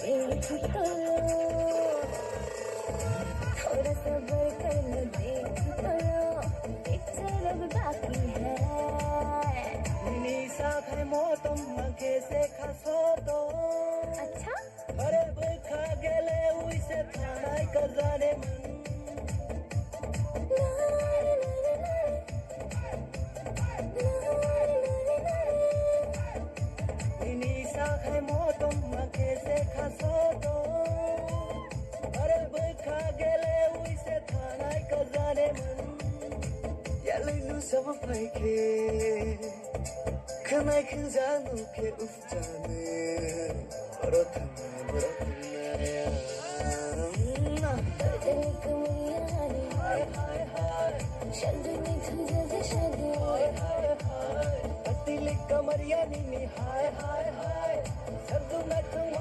देख तो लो, थोड़ा सब्र कर लो, देख तो लो, पिक्चर अब बाकी है। निशा है मौतम आंखे से खसोतो अच्छा अरे बुखा गेले उइसे थानाय कजाने मन निशा है मौतम आंखे से खसोतो अरे बुखा गेले उइसे थानाय कजाने मन यालैनु सब फाइके खनाय खजानु के उफ जाने कमरिया नी हाय हाय हाय सर्दू में तुम